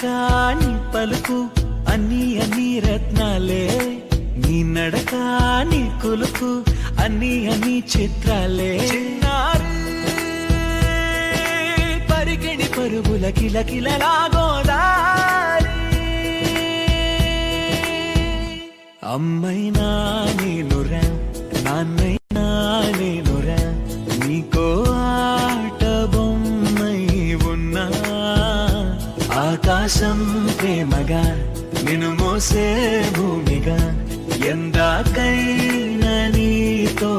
నీ పలుకు అన్ని రత్నాలే, నీ నడక నీ కొలుకు అన్ని చిత్రాలే. పరిగిణి పరుగుల కిలకిలలాగోదారి, అమ్మైనా నేనురా నాన్నైనా నేనురా, నీకో ఆట బొమ్మై ఉన్నా. ఆకాశం ప్రేమగా నిన్ను మోసే భూమిగా, ఎందాకైనా నీతో